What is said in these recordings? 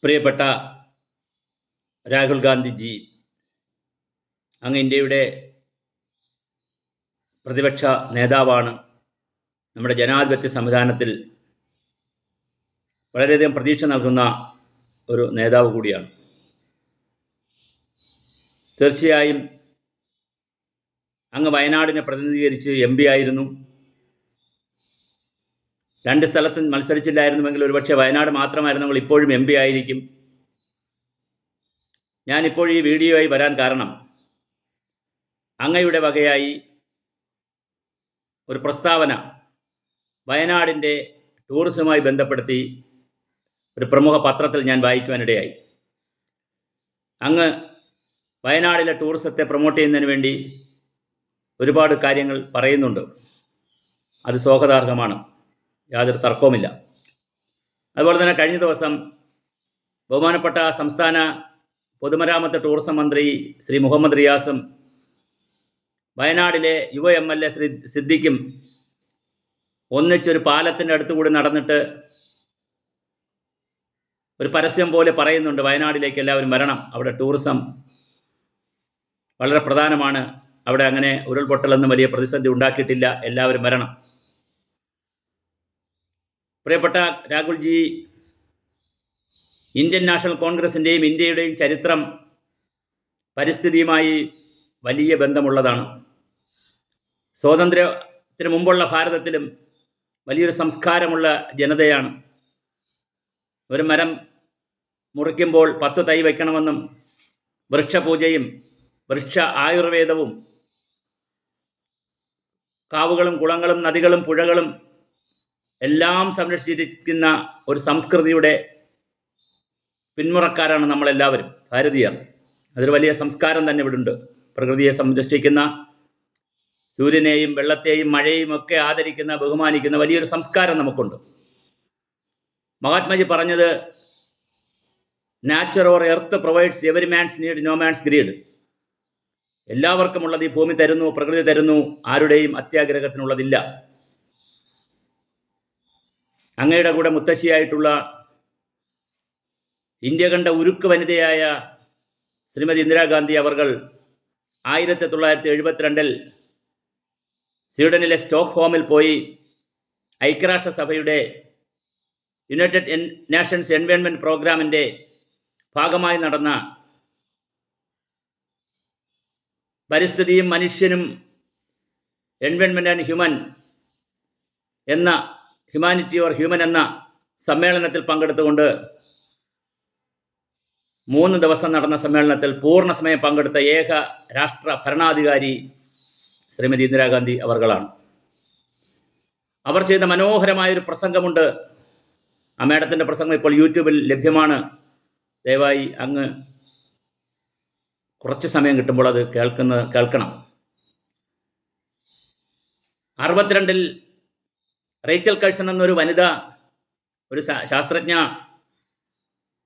പ്രിയപ്പെട്ട രാഹുൽ ഗാന്ധിജി, അങ്ങ് ഇന്ത്യയുടെ പ്രതിപക്ഷ നേതാവാണ്. നമ്മുടെ ജനാധിപത്യ സംവിധാനത്തിൽ വളരെയധികം പ്രതീക്ഷ നൽകുന്ന ഒരു നേതാവ് കൂടിയാണ്. തീർച്ചയായും അങ്ങ് വയനാടിനെ പ്രതിനിധീകരിച്ച് MP ആയിരുന്നു. 2 സ്ഥലത്തും മത്സരിച്ചില്ലായിരുന്നുവെങ്കിൽ ഒരുപക്ഷെ വയനാട് മാത്രമായിരുന്നെങ്കിൽ ഇപ്പോഴും MP ആയിരിക്കും. ഞാനിപ്പോൾ ഈ വീഡിയോയായി വരാൻ കാരണം, അങ്ങയുടെ വകയായി ഒരു പ്രസ്താവന വയനാടിൻ്റെ ടൂറിസവുമായി ബന്ധപ്പെടുത്തി ഒരു പ്രമുഖ പത്രത്തിൽ ഞാൻ വായിക്കുവാനിടയായി. അങ്ങ് വയനാടിലെ ടൂറിസത്തെ പ്രൊമോട്ട് ചെയ്യുന്നതിന് വേണ്ടി ഒരുപാട് കാര്യങ്ങൾ പറയുന്നുണ്ട്. അത് സ്വാഗതാർഹമാണ്, യാതൊരു തർക്കവുമില്ല. അതുപോലെ തന്നെ കഴിഞ്ഞ ദിവസം ബഹുമാനപ്പെട്ട സംസ്ഥാന പൊതുമരാമത്ത് ടൂറിസം മന്ത്രി ശ്രീ മുഹമ്മദ് റിയാസും വയനാടിലെ യുവ MLA ശ്രീ സിദ്ദിഖും ഒന്നിച്ചൊരു പാലത്തിൻ്റെ അടുത്തുകൂടി നടന്നിട്ട് ഒരു പരസ്യം പോലെ പറയുന്നുണ്ട്, വയനാടിലേക്ക് എല്ലാവരും വരണം, അവിടെ ടൂറിസം വളരെ പ്രധാനമാണ്, അവിടെ അങ്ങനെ ഉരുൾപൊട്ടലൊന്നും വലിയ പ്രതിസന്ധി ഉണ്ടാക്കിയിട്ടില്ല, എല്ലാവരും വരണം. പ്രിയപ്പെട്ട രാഹുൽജി, ഇന്ത്യൻ നാഷണൽ കോൺഗ്രസിൻ്റെയും ഇന്ത്യയുടെയും ചരിത്രം പരിസ്ഥിതിയുമായി വലിയ ബന്ധമുള്ളതാണ്. സ്വാതന്ത്ര്യത്തിന് മുമ്പുള്ള ഭാരതത്തിലും വലിയൊരു സംസ്കാരമുള്ള ജനതയാണ്. ഒരു മരം മുറിക്കുമ്പോൾ 10 തൈ വയ്ക്കണമെന്നും വൃക്ഷപൂജയും വൃക്ഷ ആയുർവേദവും കാവുകളും കുളങ്ങളും നദികളും പുഴകളും എല്ലാം സംരക്ഷിച്ചിരിക്കുന്ന ഒരു സംസ്കൃതിയുടെ പിന്മുറക്കാരാണ് നമ്മളെല്ലാവരും, ഭാരതീയർ. അതൊരു വലിയ സംസ്കാരം തന്നെ ഇവിടുണ്ട്. പ്രകൃതിയെ സംരക്ഷിക്കുന്ന, സൂര്യനെയും വെള്ളത്തെയും മഴയെയും ഒക്കെ ആദരിക്കുന്ന, ബഹുമാനിക്കുന്ന വലിയൊരു സംസ്കാരം നമുക്കുണ്ട്. മഹാത്മജി പറഞ്ഞത്, nature or earth provides every man's need, no man's greed. എല്ലാവർക്കുമുള്ളത് ഈ ഭൂമി തരുന്നു, പ്രകൃതി തരുന്നു, ആരുടെയും അത്യാഗ്രഹത്തിനുള്ളതില്ല. അങ്ങയുടെ കൂടെ മുത്തശ്ശിയായിട്ടുള്ള ഇന്ത്യ കണ്ട ഉരുക്ക് വനിതയായ ശ്രീമതി ഇന്ദിരാഗാന്ധി അവർകൾ 1972 സ്വീഡനിലെ സ്റ്റോക്ക്ഹോമിൽ പോയി ഐക്യരാഷ്ട്രസഭയുടെ യുണൈറ്റഡ് നേഷൻസ് എൻവയോൺമെൻറ്റ് പ്രോഗ്രാമിൻ്റെ ഭാഗമായി നടന്ന പരിസ്ഥിതിയും മനുഷ്യനും എൻവയോൺമെൻറ്റ് ആൻഡ് ഹ്യൂമൻ എന്ന ഹ്യൂമാനിറ്റി ഓർ ഹ്യൂമൻ എന്ന സമ്മേളനത്തിൽ പങ്കെടുത്തുകൊണ്ട് 3 ദിവസം നടന്ന സമ്മേളനത്തിൽ പൂർണ്ണസമയം പങ്കെടുത്ത ഏക രാഷ്ട്ര ഭരണാധികാരി ശ്രീമതി ഇന്ദിരാഗാന്ധി അവർകളാണ്. അവർ ചെയ്ത മനോഹരമായൊരു പ്രസംഗമുണ്ട്. ആ മേഡത്തിൻ്റെ പ്രസംഗം ഇപ്പോൾ യൂട്യൂബിൽ ലഭ്യമാണ്. ദയവായി അങ്ങ് കുറച്ച് സമയം കിട്ടുമ്പോൾ അത് കേൾക്കണം. 62 റേച്ചൽ കഴ്സൺ എന്നൊരു വനിത, ഒരു ശാസ്ത്രജ്ഞ,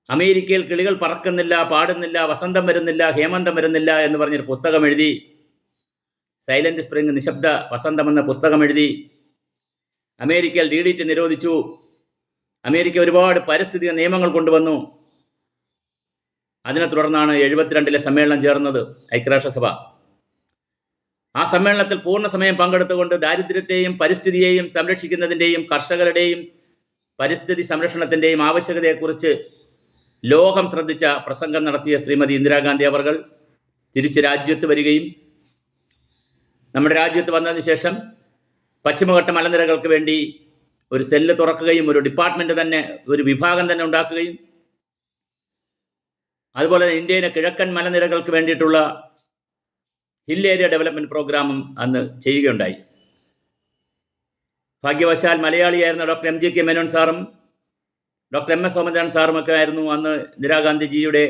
അമേരിക്കയിൽ കിളികൾ പറക്കുന്നില്ല, പാടുന്നില്ല, വസന്തം വരുന്നില്ല, ഹേമന്തം വരുന്നില്ല എന്ന് പറഞ്ഞൊരു പുസ്തകം എഴുതി. സൈലന്റ് സ്പ്രിംഗ്, നിശബ്ദ വസന്തം എന്ന പുസ്തകം എഴുതി. അമേരിക്കയിൽ DDT നിരോധിച്ചു. അമേരിക്ക ഒരുപാട് പരിസ്ഥിതി നിയമങ്ങൾ കൊണ്ടുവന്നു. അതിനെ തുടർന്നാണ് 72 സമ്മേളനം ചേർന്നത്, ഐക്യരാഷ്ട്രസഭ. ആ സമ്മേളനത്തിൽ പൂർണ്ണസമയം പങ്കെടുത്തുകൊണ്ട് ദാരിദ്ര്യത്തെയും പരിസ്ഥിതിയെയും സംരക്ഷിക്കുന്നതിൻ്റെയും കർഷകരുടെയും പരിസ്ഥിതി സംരക്ഷണത്തിൻ്റെയും ആവശ്യകതയെക്കുറിച്ച് ലോകം ശ്രദ്ധിച്ച പ്രസംഗം നടത്തിയ ശ്രീമതി ഇന്ദിരാഗാന്ധി അവർകൾ തിരിച്ച് രാജ്യത്ത് വരികയും നമ്മുടെ രാജ്യത്ത് വന്നതിന് ശേഷം പശ്ചിമഘട്ട മലനിരകൾക്ക് വേണ്ടി ഒരു സെല്ല് തുറക്കുകയും ഒരു ഡിപ്പാർട്ട്മെൻറ്റ് തന്നെ, ഒരു വിഭാഗം തന്നെ ഉണ്ടാക്കുകയും അതുപോലെ ഇന്ത്യയിലെ കിഴക്കൻ മലനിരകൾക്ക് വേണ്ടിയിട്ടുള്ള ഹിൽ ഏരിയ ഡെവലപ്മെൻറ്റ് പ്രോഗ്രാമും അന്ന് ചെയ്യുകയുണ്ടായി. ഭാഗ്യവശാൽ മലയാളിയായിരുന്ന ഡോക്ടർ MGK മേനോൻ സാറും ഡോക്ടർ MS സോമനാഥൻ സാറുമൊക്കെ ആയിരുന്നു അന്ന് ഇന്ദിരാഗാന്ധിജിയുടെ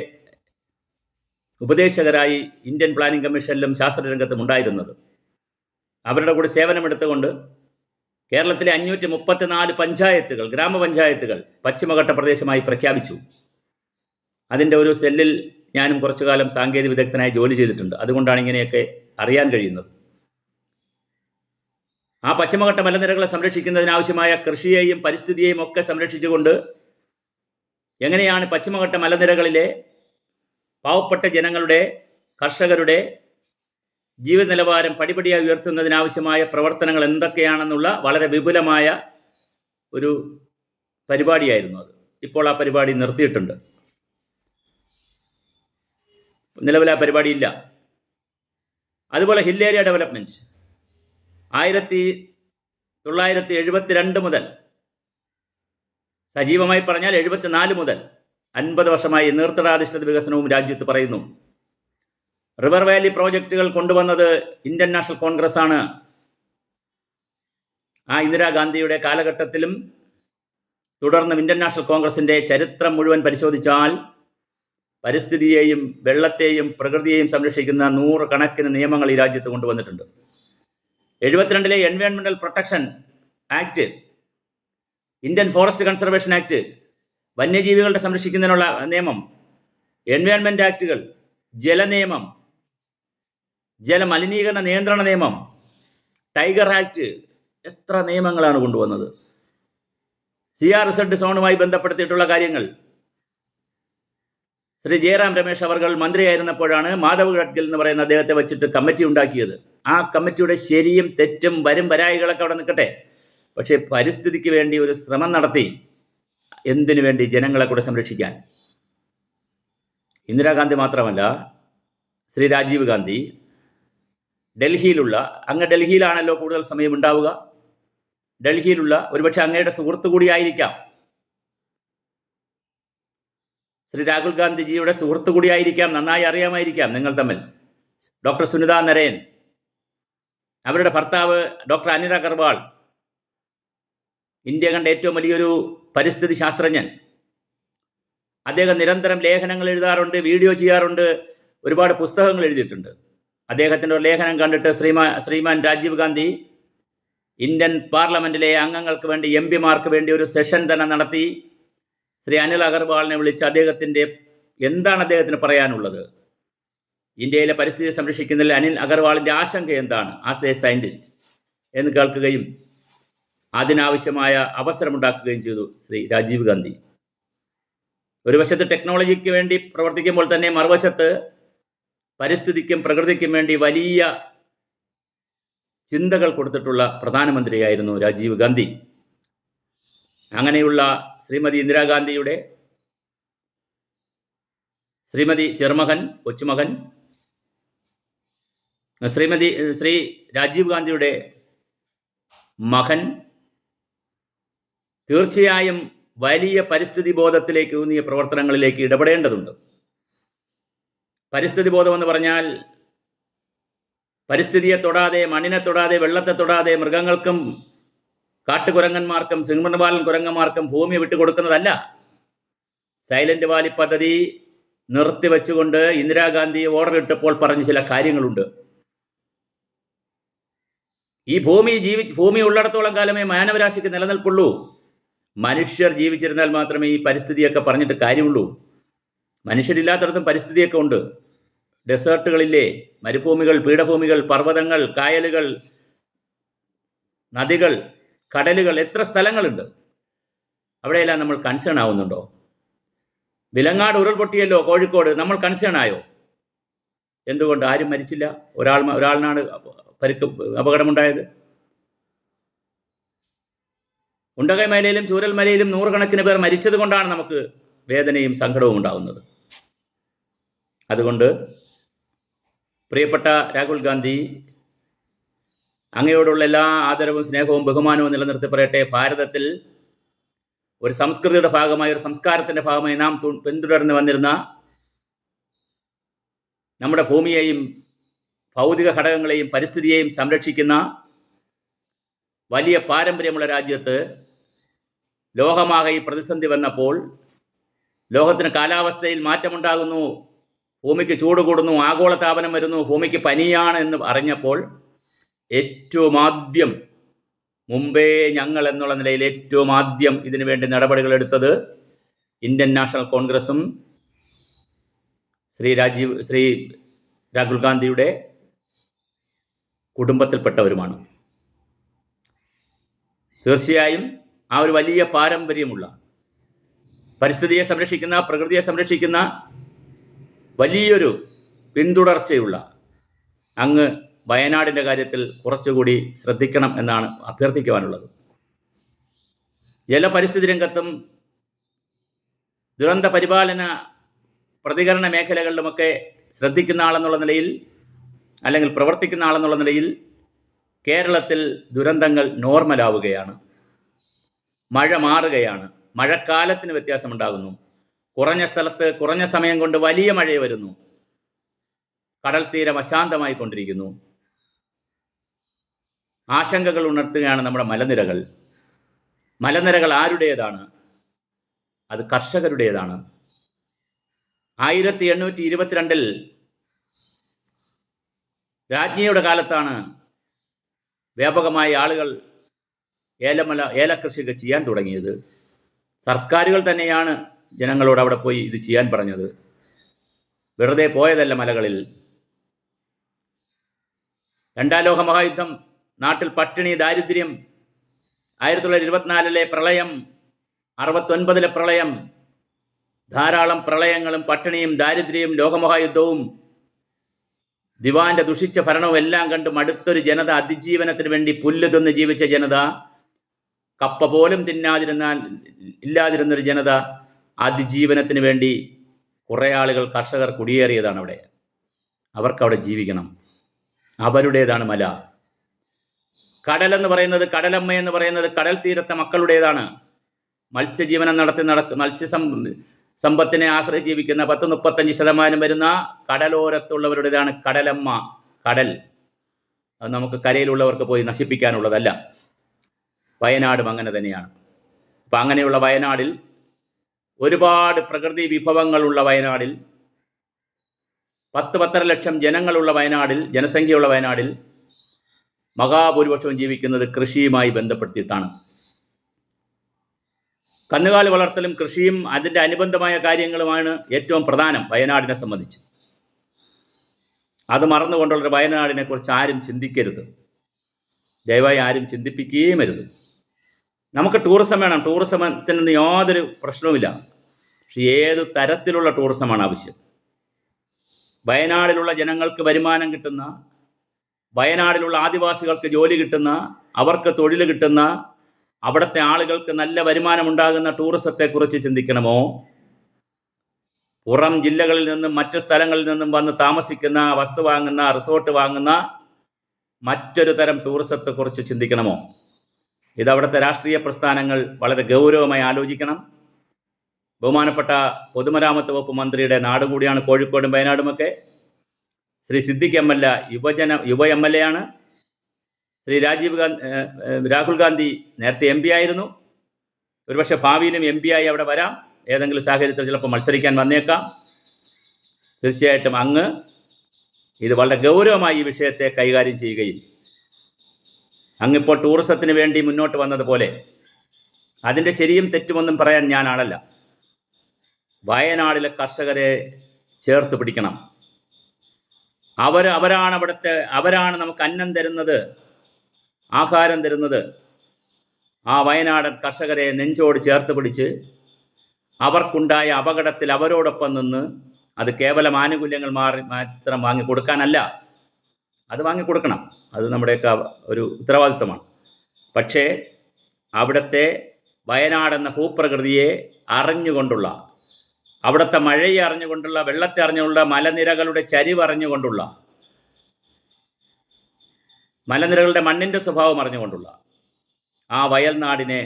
ഉപദേശകരായി ഇന്ത്യൻ പ്ലാനിംഗ് കമ്മീഷനിലും ശാസ്ത്രരംഗത്തും ഉണ്ടായിരുന്നത്. അവരുടെ കൂടെ സേവനമെടുത്തുകൊണ്ട് കേരളത്തിലെ 534 പഞ്ചായത്തുകൾ, ഗ്രാമപഞ്ചായത്തുകൾ പശ്ചിമഘട്ട പ്രദേശമായി പ്രഖ്യാപിച്ചു. അതിൻ്റെ ഒരു സെല്ലിൽ ഞാനും കുറച്ചു കാലം സാങ്കേതിക വിദഗ്ധനായി ജോലി ചെയ്തിട്ടുണ്ട്. അതുകൊണ്ടാണ് ഇങ്ങനെയൊക്കെ അറിയാൻ കഴിയുന്നത്. ആ പശ്ചിമഘട്ട മലനിരകളെ സംരക്ഷിക്കുന്നതിനാവശ്യമായ കൃഷിയെയും പരിസ്ഥിതിയെയും ഒക്കെ സംരക്ഷിച്ചുകൊണ്ട് എങ്ങനെയാണ് പശ്ചിമഘട്ട മലനിരകളിലെ പാവപ്പെട്ട ജനങ്ങളുടെ, കർഷകരുടെ ജീവിത നിലവാരം പടിപടിയായി ഉയർത്തുന്നതിനാവശ്യമായ പ്രവർത്തനങ്ങൾ എന്തൊക്കെയാണെന്നുള്ള വളരെ വിപുലമായ ഒരു പരിപാടിയായിരുന്നു അത്. ഇപ്പോൾ ആ പരിപാടി നിർത്തിയിട്ടുണ്ട്. നിലവിൽ ആ പരിപാടിയില്ല. അതുപോലെ ഹിൽ ഏരിയ ഡെവലപ്മെൻറ്റ് 1972 മുതൽ, സജീവമായി പറഞ്ഞാൽ 74 മുതൽ 50 വർഷമായി നീർത്തടാധിഷ്ഠിത വികസനവും രാജ്യത്ത് പറയുന്നു. റിവർ വാലി പ്രോജക്റ്റുകൾ കൊണ്ടുവന്നത് ഇന്ത്യൻ നാഷണൽ കോൺഗ്രസ് ആണ്. ആ ഇന്ദിരാഗാന്ധിയുടെ കാലഘട്ടത്തിലും തുടർന്നും ഇന്ത്യൻ നാഷണൽ കോൺഗ്രസിൻ്റെ ചരിത്രം മുഴുവൻ പരിശോധിച്ചാൽ പരിസ്ഥിതിയെയും വെള്ളത്തെയും പ്രകൃതിയെയും സംരക്ഷിക്കുന്ന 100 കണക്കിന് നിയമങ്ങൾ ഈ രാജ്യത്ത് കൊണ്ടുവന്നിട്ടുണ്ട്. 72 environmental protection act, Indian forest conservation act, വന്യജീവികളുടെ സംരക്ഷിക്കുന്നതിനുള്ള നിയമം, എൻവയോൺമെൻറ്റ് ആക്ടുകൾ, ജലനിയമം, ജലമലിനീകരണ നിയന്ത്രണ നിയമം, ടൈഗർ ആക്ട്, എത്ര നിയമങ്ങളാണ് കൊണ്ടുവന്നത്. CRZ സോണുമായി ബന്ധപ്പെടുത്തിയിട്ടുള്ള കാര്യങ്ങൾ. ശ്രീ ജയറാം രമേശ് അവർ മന്ത്രിയായിരുന്നപ്പോഴാണ് മാധവ് ഗഡ്ഗിൽ എന്ന് പറയുന്ന അദ്ദേഹത്തെ വെച്ചിട്ട് കമ്മിറ്റി ഉണ്ടാക്കിയത്. ആ കമ്മിറ്റിയുടെ ശരിയും തെറ്റും വരായികളൊക്കെ അവിടെ നിൽക്കട്ടെ, പക്ഷേ പരിസ്ഥിതിക്ക് വേണ്ടി ഒരു ശ്രമം നടത്തി. എന്തിനു വേണ്ടി? ജനങ്ങളെ കൂടെ സംരക്ഷിക്കാൻ. ഇന്ദിരാഗാന്ധി മാത്രമല്ല, ശ്രീ രാജീവ് ഗാന്ധി അങ്ങ് ഡൽഹിയിലാണല്ലോ കൂടുതൽ സമയം ഉണ്ടാവുക. ഡൽഹിയിലുള്ള ഒരുപക്ഷെ അങ്ങയുടെ സുഹൃത്തു കൂടിയായിരിക്കാം, ശ്രീ രാഹുൽ ഗാന്ധിജിയുടെ സുഹൃത്തു കൂടിയായിരിക്കാം, നന്നായി അറിയാമായിരിക്കാം നിങ്ങൾ തമ്മിൽ. ഡോക്ടർ സുനിത നരേൻ, അവരുടെ ഭർത്താവ് ഡോക്ടർ അനിൽ അഗർവാൾ, ഇന്ത്യ കണ്ട ഏറ്റവും വലിയൊരു പരിസ്ഥിതി ശാസ്ത്രജ്ഞൻ. അദ്ദേഹം നിരന്തരം ലേഖനങ്ങൾ എഴുതാറുണ്ട്, വീഡിയോ ചെയ്യാറുണ്ട്, ഒരുപാട് പുസ്തകങ്ങൾ എഴുതിയിട്ടുണ്ട്. അദ്ദേഹത്തിൻ്റെ ഒരു ലേഖനം കണ്ടിട്ട് ശ്രീമാൻ രാജീവ് ഗാന്ധി ഇന്ത്യൻ പാർലമെൻറ്റിലെ അംഗങ്ങൾക്ക് വേണ്ടി, MP-മാർക്ക് വേണ്ടി ഒരു സെഷൻ തന്നെ നടത്തി. ശ്രീ അനിൽ അഗർവാളിനെ വിളിച്ച് എന്താണ് അദ്ദേഹത്തിന് പറയാനുള്ളത്, ഇന്ത്യയിലെ പരിസ്ഥിതി സംരക്ഷിക്കുന്നതിൽ അനിൽ അഗർവാളിൻ്റെ ആശങ്ക എന്താണ് ആസ് എ സയൻറ്റിസ്റ്റ് എന്ന് കേൾക്കുകയും അതിനാവശ്യമായ അവസരമുണ്ടാക്കുകയും ചെയ്തു ശ്രീ രാജീവ് ഗാന്ധി. ഒരു വശത്ത് ടെക്നോളജിക്ക് വേണ്ടി പ്രവർത്തിക്കുമ്പോൾ തന്നെ മറുവശത്ത് പരിസ്ഥിതിക്കും പ്രകൃതിക്കും വേണ്ടി വലിയ ചിന്തകൾ കൊടുത്തിട്ടുള്ള പ്രധാനമന്ത്രിയായിരുന്നു രാജീവ് ഗാന്ധി. അങ്ങനെയുള്ള ശ്രീമതി ഇന്ദിരാഗാന്ധിയുടെ ചെറുമകൻ, കൊച്ചുമകൻ, ശ്രീ രാജീവ് ഗാന്ധിയുടെ മകൻ തീർച്ചയായും വലിയ പരിസ്ഥിതി ബോധത്തിലേക്ക് ഊന്നിയ പ്രവർത്തനങ്ങളിലേക്ക് ഇടപെടേണ്ടതുണ്ട്. പരിസ്ഥിതി ബോധമെന്ന് പറഞ്ഞാൽ പരിസ്ഥിതിയെ തൊടാതെ, മണ്ണിനെ തൊടാതെ, വെള്ളത്തെ തൊടാതെ മൃഗങ്ങൾക്കും കാട്ടുകുരങ്ങന്മാർക്കും സിംഹവാലൻ കുരങ്ങന്മാർക്കും ഭൂമി വിട്ടുകൊടുക്കുന്നതല്ല. സൈലന്റ് വാലി പദ്ധതി നിർത്തിവെച്ചുകൊണ്ട് ഇന്ദിരാഗാന്ധി ഓർഡർ ഇട്ടപ്പോൾ പറഞ്ഞ ചില കാര്യങ്ങളുണ്ട്. ഈ ഭൂമി ഉള്ളിടത്തോളം കാലമേ മാനവരാശിക്ക് നിലനിൽപ്പുള്ളൂ. മനുഷ്യർ ജീവിച്ചിരുന്നാൽ മാത്രമേ ഈ പരിസ്ഥിതിയൊക്കെ പറഞ്ഞിട്ട് കാര്യമുള്ളൂ. മനുഷ്യരില്ലാത്തടത്തും പരിസ്ഥിതിയൊക്കെ ഉണ്ട്. ഡെസേർട്ടുകളില്ലേ, മരുഭൂമികൾ, പീഠഭൂമികൾ, പർവ്വതങ്ങൾ, കായലുകൾ, നദികൾ, കടലുകൾ, എത്ര സ്ഥലങ്ങളുണ്ട്. അവിടെയെല്ലാം നമ്മൾ കൺസേൺ ആവുന്നുണ്ടോ? വിലങ്ങാട് ഉരുൾപൊട്ടിയല്ലോ കോഴിക്കോട്, നമ്മൾ കൺസേൺ ആയോ? എന്തുകൊണ്ട് ആരും മരിച്ചില്ല? ഒരാളിനാണ് അപകടമുണ്ടായത്. ഉണ്ടകമലയിലും ചൂരൽമലയിലും 100 കണക്കിന് പേർ മരിച്ചത് കൊണ്ടാണ് നമുക്ക് വേദനയും സങ്കടവും ഉണ്ടാകുന്നത്. അതുകൊണ്ട് പ്രിയപ്പെട്ട രാഹുൽ ഗാന്ധി, അങ്ങയോടുള്ള എല്ലാ ആദരവും സ്നേഹവും ബഹുമാനവും നിലനിർത്തി പറയട്ടെ. ഭാരതത്തിൽ ഒരു സംസ്കൃതിയുടെ ഭാഗമായി, ഒരു സംസ്കാരത്തിൻ്റെ ഭാഗമായി നാം പിന്തുടർന്ന് വന്നിരുന്ന നമ്മുടെ ഭൂമിയെയും ഭൗതിക ഘടകങ്ങളെയും പരിസ്ഥിതിയെയും സംരക്ഷിക്കുന്ന വലിയ പാരമ്പര്യമുള്ള രാജ്യത്ത് ലോകമാകെ ഈ പ്രതിസന്ധി വന്നപ്പോൾ, ലോകത്തിന് കാലാവസ്ഥയിൽ മാറ്റമുണ്ടാകുന്നു, ഭൂമിക്ക് ചൂട് കൂടുന്നു, ആഗോളതാപനം വരുന്നു, ഭൂമിക്ക് പനിയാണ് എന്ന് അറിഞ്ഞപ്പോൾ ഏറ്റവും ആദ്യം, മുമ്പേ ഞങ്ങൾ എന്നുള്ള നിലയിൽ ഏറ്റവും ആദ്യം ഇതിനു വേണ്ടി നടപടികൾ എടുത്തത് ഇന്ത്യൻ നാഷണൽ കോൺഗ്രസും ശ്രീ രാഹുൽ ഗാന്ധിയുടെ കുടുംബത്തിൽപ്പെട്ടവരുമാണ്. തീർച്ചയായും ആ ഒരു വലിയ പാരമ്പര്യമുള്ള പരിസ്ഥിതിയെ സംരക്ഷിക്കുന്ന, പ്രകൃതിയെ സംരക്ഷിക്കുന്ന വലിയൊരു പിന്തുടർച്ചയുള്ള അങ്ങ് വയനാടിൻ്റെ കാര്യത്തിൽ കുറച്ചുകൂടി ശ്രദ്ധിക്കണം എന്നാണ് അഭ്യർത്ഥിക്കുവാനുള്ളത്. ജലപരിസ്ഥിതി രംഗത്തും ദുരന്ത പരിപാലന പ്രതികരണ മേഖലകളിലുമൊക്കെ ശ്രദ്ധിക്കുന്ന ആളെന്നുള്ള നിലയിൽ, അല്ലെങ്കിൽ പ്രവർത്തിക്കുന്ന ആളെന്നുള്ള നിലയിൽ കേരളത്തിൽ ദുരന്തങ്ങൾ നോർമലാവുകയാണ്. മഴ മാറുകയാണ്. മഴക്കാലത്തിന് വ്യത്യാസമുണ്ടാകുന്നു. കുറഞ്ഞ സ്ഥലത്ത് കുറഞ്ഞ സമയം കൊണ്ട് വലിയ മഴ വരുന്നു. കടൽ തീരം അശാന്തമായി കൊണ്ടിരിക്കുന്നു. ആശങ്കകൾ ഉണർത്തുകയാണ് നമ്മുടെ മലനിരകൾ. മലനിരകൾ ആരുടേതാണ്? അത് കർഷകരുടേതാണ്. 1822 രാജ്ഞിയുടെ കാലത്താണ് വ്യാപകമായി ആളുകൾ ഏലകൃഷിയൊക്കെ ചെയ്യാൻ തുടങ്ങിയത്. സർക്കാരുകൾ തന്നെയാണ് ജനങ്ങളോട് അവിടെ പോയി ഇത് ചെയ്യാൻ പറഞ്ഞത്. വെറുതെ പോയതല്ല മലകളിൽ. രണ്ടാം ലോക മഹായുദ്ധം, നാട്ടിൽ പട്ടിണി, ദാരിദ്ര്യം, 1924 പ്രളയം, 69 പ്രളയം, ധാരാളം പ്രളയങ്ങളും പട്ടിണിയും ദാരിദ്ര്യവും ലോകമഹായുദ്ധവും ദിവാന്റെ ദുഷിച്ച ഭരണവും എല്ലാം കണ്ട് മടുത്തൊരു ജനത, അതിജീവനത്തിന് വേണ്ടി പുല്ല് തിന്ന് ജീവിച്ച ജനത, കപ്പ പോലും ഇല്ലാതിരുന്നൊരു ജനത, അതിജീവനത്തിന് വേണ്ടി കുറേ ആളുകൾ, കർഷകർ കുടിയേറിയതാണ് അവിടെ. അവർക്കവിടെ ജീവിക്കണം. അവരുടേതാണ് മല. കടലെന്ന് പറയുന്നത്, കടലമ്മ എന്ന് പറയുന്നത് കടൽ തീരത്തെ മക്കളുടേതാണ്. മത്സ്യജീവനം സമ്പത്തിനെ ആശ്രയിച്ച് ജീവിക്കുന്ന 10-35% വരുന്ന കടലോരത്തുള്ളവരുടേതാണ് കടലമ്മ. കടൽ അത് നമുക്ക് കരയിലുള്ളവർക്ക് പോയി നശിപ്പിക്കാനുള്ളതല്ല. വയനാടും അങ്ങനെ തന്നെയാണ്. അപ്പം അങ്ങനെയുള്ള വയനാടിൽ, ഒരുപാട് പ്രകൃതി വിഭവങ്ങളുള്ള വയനാടിൽ, 10-12 ലക്ഷം ജനങ്ങളുള്ള വയനാടിൽ, ജനസംഖ്യയുള്ള വയനാടിൽ മഹാഭൂരിപക്ഷവും ജീവിക്കുന്നത് കൃഷിയുമായി ബന്ധപ്പെടുത്തിയിട്ടാണ്. കന്നുകാലി വളർത്തലും കൃഷിയും അതിൻ്റെ അനുബന്ധമായ കാര്യങ്ങളുമാണ് ഏറ്റവും പ്രധാനം വയനാടിനെ സംബന്ധിച്ച്. അത് മറന്നുകൊണ്ടുള്ളൊരു വയനാടിനെക്കുറിച്ച് ആരും ചിന്തിക്കരുത്. ദയവായി ആരും ചിന്തിപ്പിക്കുകയും അരുത്. നമുക്ക് ടൂറിസം വേണം. ടൂറിസത്തിന് യാതൊരു പ്രശ്നവുമില്ല. പക്ഷേ ഏത് തരത്തിലുള്ള ടൂറിസമാണ് ആവശ്യം? വയനാടിലുള്ള ജനങ്ങൾക്ക് വരുമാനം കിട്ടുന്ന, വയനാടിലുള്ള ആദിവാസികൾക്ക് ജോലി കിട്ടുന്ന, അവർക്ക് തൊഴിൽ കിട്ടുന്ന, അവിടുത്തെ ആളുകൾക്ക് നല്ല വരുമാനമുണ്ടാകുന്ന ടൂറിസത്തെക്കുറിച്ച് ചിന്തിക്കണമോ? പുറം ജില്ലകളിൽ നിന്നും മറ്റു സ്ഥലങ്ങളിൽ നിന്നും വന്ന് താമസിക്കുന്ന, വസ്തു വാങ്ങുന്ന, റിസോർട്ട് വാങ്ങുന്ന മറ്റൊരു തരം ടൂറിസത്തെക്കുറിച്ച് ചിന്തിക്കണമോ? ഇതവിടുത്തെ രാഷ്ട്രീയ പ്രസ്ഥാനങ്ങൾ വളരെ ഗൗരവമായി ആലോചിക്കണം. ബഹുമാനപ്പെട്ട പൊതുമരാമത്ത് വകുപ്പ് മന്ത്രിയുടെ നാട് കൂടിയാണ് കോഴിക്കോടും വയനാടുമൊക്കെ. ശ്രീ സിദ്ദിഖ് എം.എൽ.എ യുവ എം.എൽ.എ ആണ്. ശ്രീ രാഹുൽ ഗാന്ധി നേരത്തെ MP ആയിരുന്നു. ഒരുപക്ഷെ ഭാവിയിലും MP ആയി അവിടെ വരാം. ഏതെങ്കിലും സാഹചര്യത്തിൽ ചിലപ്പോൾ മത്സരിക്കാൻ വന്നേക്കാം. തീർച്ചയായിട്ടും അങ്ങ് ഇത് വളരെ ഗൗരവമായി ഈ വിഷയത്തെ കൈകാര്യം ചെയ്യുകയും, അങ്ങിപ്പോൾ ടൂറിസത്തിന് വേണ്ടി മുന്നോട്ട് വന്നതുപോലെ അതിൻ്റെ ശരിയും തെറ്റുമൊന്നും പറയാൻ ഞാൻ ആളല്ല. വയനാടിലെ കർഷകരെ ചേർത്ത് പിടിക്കണം. അവരാണ് നമുക്ക് അന്നം തരുന്നത്, ആഹാരം തരുന്നത്. ആ വയനാടൻ കർഷകരെ നെഞ്ചോട് ചേർത്ത് പിടിച്ച് അവർക്കുണ്ടായ അപകടത്തിൽ അവരോടൊപ്പം നിന്ന്, അത് കേവലം ആനുകൂല്യങ്ങൾ മാത്രം വാങ്ങിക്കൊടുക്കാനല്ല, അത് വാങ്ങിക്കൊടുക്കണം, അത് നമ്മുടെയൊക്കെ ഒരു ഉത്തരവാദിത്വമാണ്. പക്ഷേ അവിടുത്തെ വയനാടെന്ന ഭൂപ്രകൃതിയെ അറിഞ്ഞുകൊണ്ടുള്ള, അവിടുത്തെ മഴയെ അറിഞ്ഞുകൊണ്ടുള്ള, വെള്ളത്തെ അറിഞ്ഞുകൊണ്ടുള്ള, മലനിരകളുടെ ചരിവ് അറിഞ്ഞുകൊണ്ടുള്ള, മലനിരകളുടെ മണ്ണിൻ്റെ സ്വഭാവം അറിഞ്ഞുകൊണ്ടുള്ള ആ വയൽനാടിനെ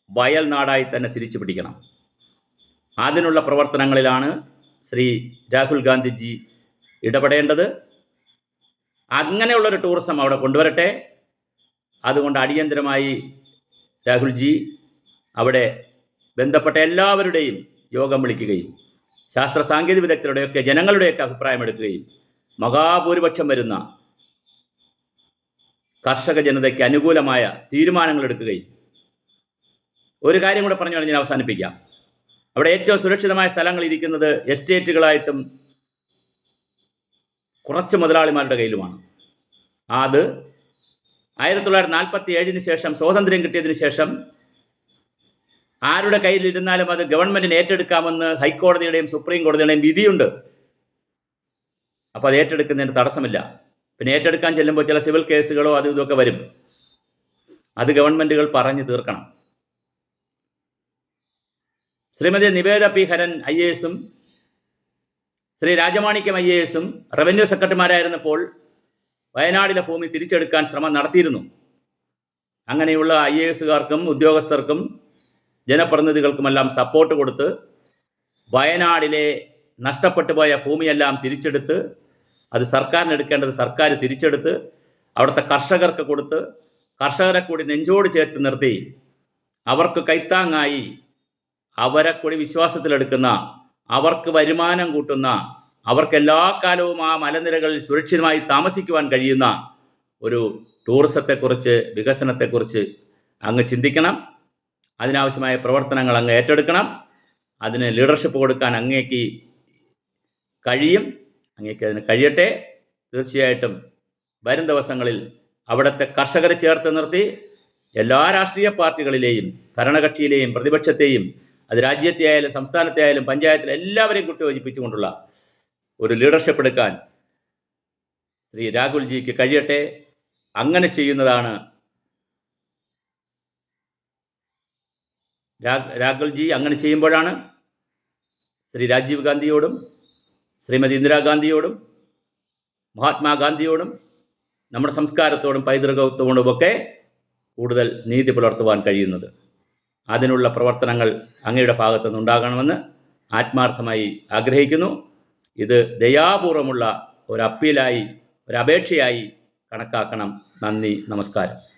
വയൽനാടായി തന്നെ തിരിച്ചു പിടിക്കണം. അതിനുള്ള പ്രവർത്തനങ്ങളിലാണ് ശ്രീ രാഹുൽ ഗാന്ധിജി ഇടപെടേണ്ടത്. അങ്ങനെയുള്ളൊരു ടൂറിസം അവിടെ കൊണ്ടുവരട്ടെ. അതുകൊണ്ട് അടിയന്തരമായി രാഹുൽജി അവിടെ ബന്ധപ്പെട്ട എല്ലാവരുടെയും യോഗം വിളിക്കുകയും ശാസ്ത്ര സാങ്കേതിക വിദഗ്ധരുടെയൊക്കെ ജനങ്ങളുടെയൊക്കെ അഭിപ്രായം എടുക്കുകയും മഹാഭൂരിപക്ഷം വരുന്ന കർഷക ജനതയ്ക്ക് അനുകൂലമായ തീരുമാനങ്ങൾ എടുക്കുകയും, ഒരു കാര്യം കൂടെ പറഞ്ഞു ഞാൻ അവസാനിപ്പിക്കാം. അവിടെ ഏറ്റവും സുരക്ഷിതമായ സ്ഥലങ്ങൾ ഇരിക്കുന്നത് എസ്റ്റേറ്റുകളായിട്ടും കുറച്ച് മുതലാളിമാരുടെ കയ്യിലുമാണ്. അത് 1947 ശേഷം, സ്വാതന്ത്ര്യം കിട്ടിയതിന് ശേഷം ആരുടെ കയ്യിലിരുന്നാലും അത് ഗവൺമെൻറ്റിന് ഏറ്റെടുക്കാമെന്ന് ഹൈക്കോടതിയുടെയും സുപ്രീം കോടതിയുടെയും വിധിയുണ്ട്. അപ്പോൾ അത് ഏറ്റെടുക്കുന്നതിന് തടസ്സമില്ല. പിന്നെ ഏറ്റെടുക്കാൻ ചെല്ലുമ്പോൾ ചില സിവിൽ കേസുകളോ അതും ഇതൊക്കെ വരും. അത് ഗവൺമെൻറ്റുകൾ പറഞ്ഞു തീർക്കണം. ശ്രീമതി നിവേദ പി ഹരൻ IAS-ഉം ശ്രീ രാജമാണിക്യം IAS-ഉം റവന്യൂ സെക്രട്ടറിമാരായിരുന്നപ്പോൾ വയനാടിലെ ഭൂമി തിരിച്ചെടുക്കാൻ ശ്രമം നടത്തിയിരുന്നു. അങ്ങനെയുള്ള IAS-കാർക്കും ഉദ്യോഗസ്ഥർക്കും ജനപ്രതിനിധികൾക്കുമെല്ലാം സപ്പോർട്ട് കൊടുത്ത് വയനാടിലെ നഷ്ടപ്പെട്ടു പോയ ഭൂമിയെല്ലാം തിരിച്ചെടുത്ത് അത് സർക്കാരിന് എടുക്കേണ്ടത് സർക്കാർ തിരിച്ചെടുത്ത് അവിടുത്തെ കർഷകർക്ക് കൊടുത്ത് കർഷകരെ കൂടി നെഞ്ചോട് ചേർത്ത് നിർത്തി അവർക്ക് കൈത്താങ്ങായി അവരെ കൂടി വിശ്വാസത്തിലെടുക്കുന്ന, അവർക്ക് വരുമാനം കൂട്ടുന്ന, അവർക്ക് എല്ലാ കാലവും ആ മലനിരകളിൽ സുരക്ഷിതമായി താമസിക്കുവാൻ കഴിയുന്ന ഒരു ടൂറിസത്തെക്കുറിച്ച്, വികസനത്തെക്കുറിച്ച് അങ്ങ് ചിന്തിക്കണം. അതിനാവശ്യമായ പ്രവർത്തനങ്ങൾ അങ്ങ് ഏറ്റെടുക്കണം. അതിന് ലീഡർഷിപ്പ് കൊടുക്കാൻ അങ്ങേക്ക് കഴിയും. അങ്ങേക്ക് അതിന് കഴിയട്ടെ. തീർച്ചയായിട്ടും വരും ദിവസങ്ങളിൽ അവിടുത്തെ കർഷകരെ ചേർത്ത് നിർത്തി എല്ലാ രാഷ്ട്രീയ പാർട്ടികളിലെയും ഭരണകക്ഷിയിലെയും പ്രതിപക്ഷത്തെയും, അത് രാജ്യത്തെ ആയാലും സംസ്ഥാനത്തെ ആയാലും പഞ്ചായത്തിലെ എല്ലാവരെയും കൂട്ടിയോജിപ്പിച്ചുകൊണ്ടുള്ള ഒരു ലീഡർഷിപ്പ് എടുക്കാൻ ശ്രീ രാഹുൽജിക്ക് കഴിയട്ടെ. അങ്ങനെ ചെയ്യുന്നതാണ് രാഹുൽജി അങ്ങനെ ചെയ്യുമ്പോഴാണ് ശ്രീ രാജീവ് ഗാന്ധിയോടും ശ്രീമതി ഇന്ദിരാഗാന്ധിയോടും മഹാത്മാഗാന്ധിയോടും നമ്മുടെ സംസ്കാരത്തോടും പൈതൃകത്വത്തോടുമൊക്കെ കൂടുതൽ നീതി പുലർത്തുവാൻ കഴിയുന്നത്. അതിനുള്ള പ്രവർത്തനങ്ങൾ അങ്ങയുടെ ഭാഗത്തുനിന്ന് ഉണ്ടാകണമെന്ന് ആത്മാർത്ഥമായി ആഗ്രഹിക്കുന്നു. ഇത് ദയാപൂർവമുള്ള ഒരു അപ്പീലായി, ഒരു അപേക്ഷയായി കണക്കാക്കണം. നന്ദി, നമസ്കാരം.